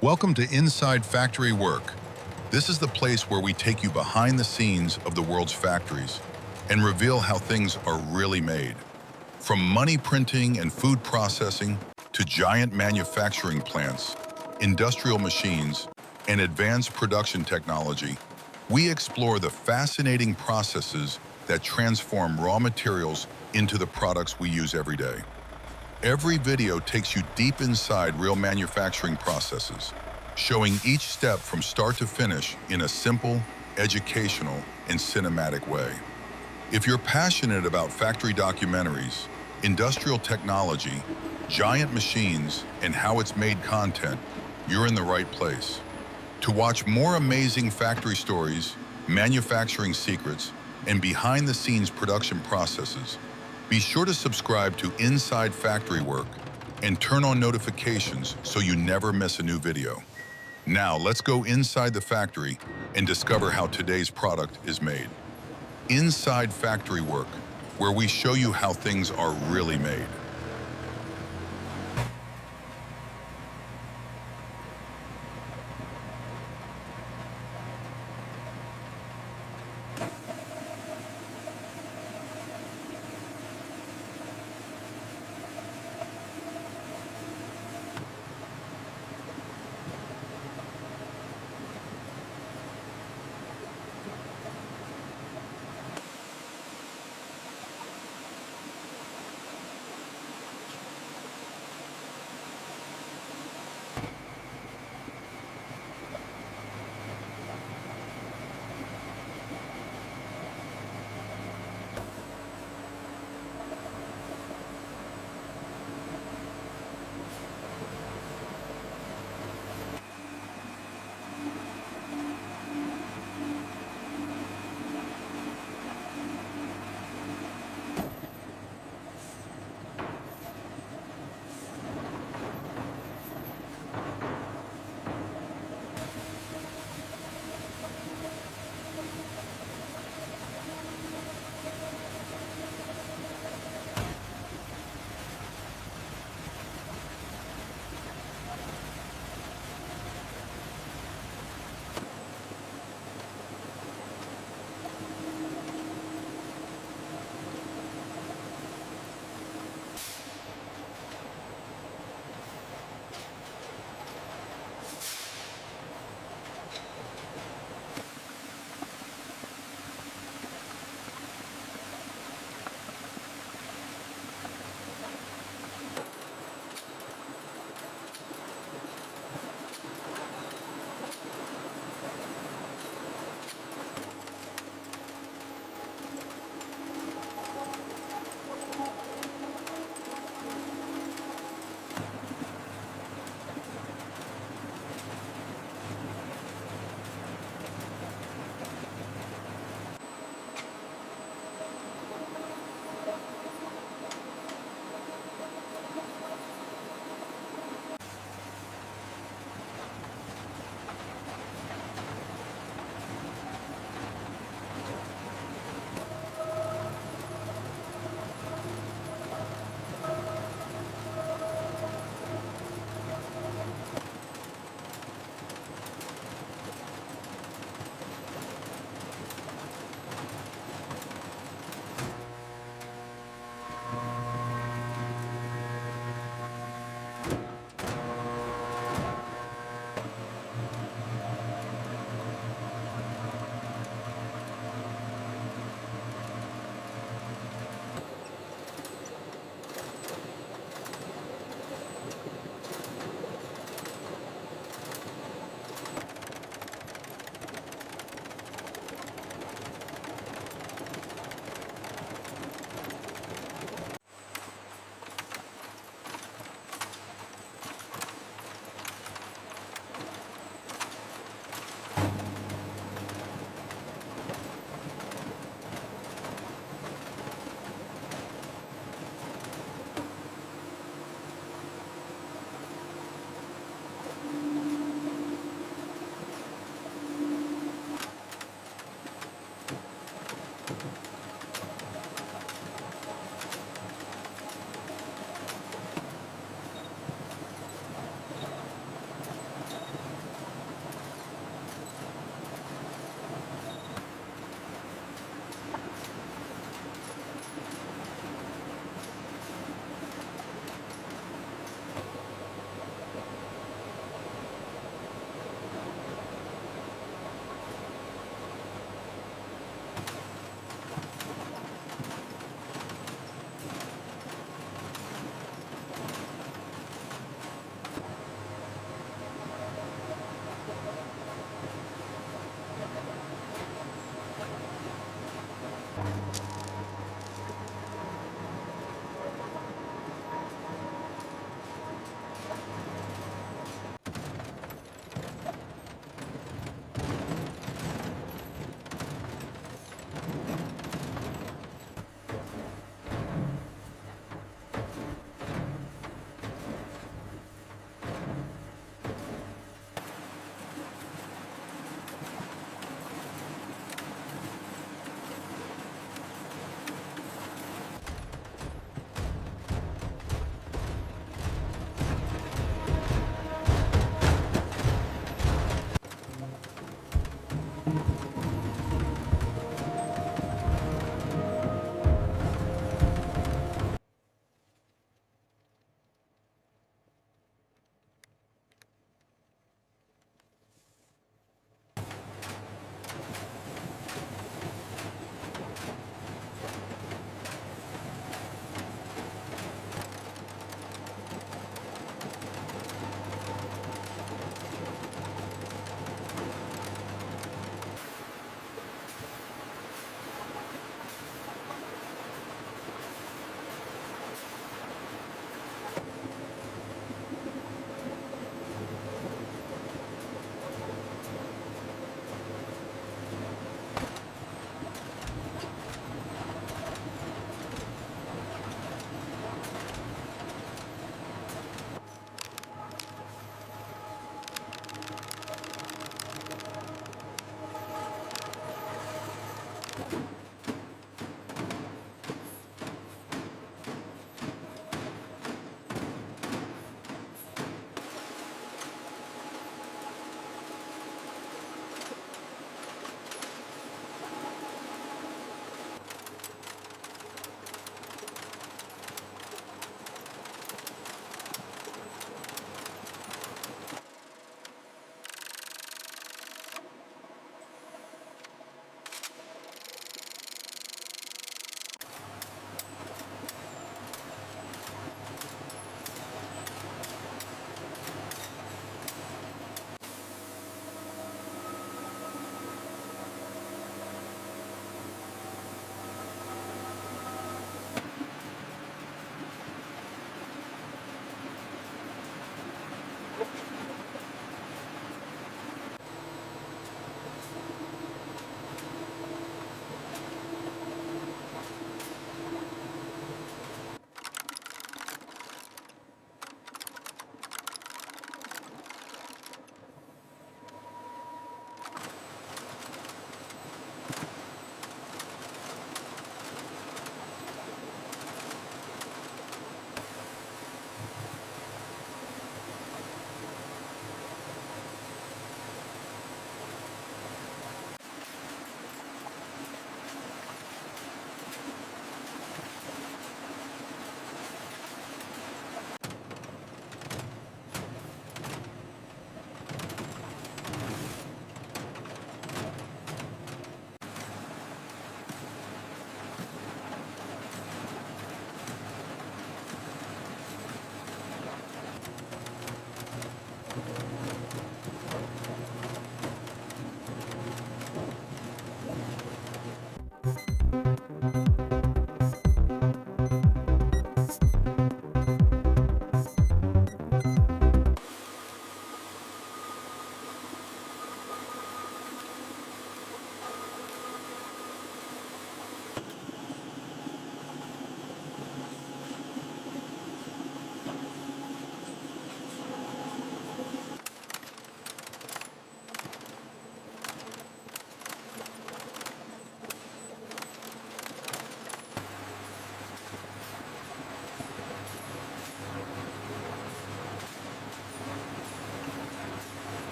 Welcome to Inside Factory Work. This is the place where we take you behind the scenes of the world's factories and reveal how things are really made. From money printing and food processing to giant manufacturing plants, industrial machines, and advanced production technology, we explore the fascinating processes that transform raw materials into the products we use every day. Every video takes you deep inside real manufacturing processes, showing each step from start to finish in a simple, educational, and cinematic way. If you're passionate about factory documentaries, industrial technology, giant machines, and how it's made content, you're in the right place. To watch more amazing factory stories, manufacturing secrets, and behind-the-scenes production processes, be sure to subscribe to Inside Factory Work and turn on notifications so you never miss a new video. Now, let's go inside the factory and discover how today's product is made. Inside Factory Work, where we show you how things are really made.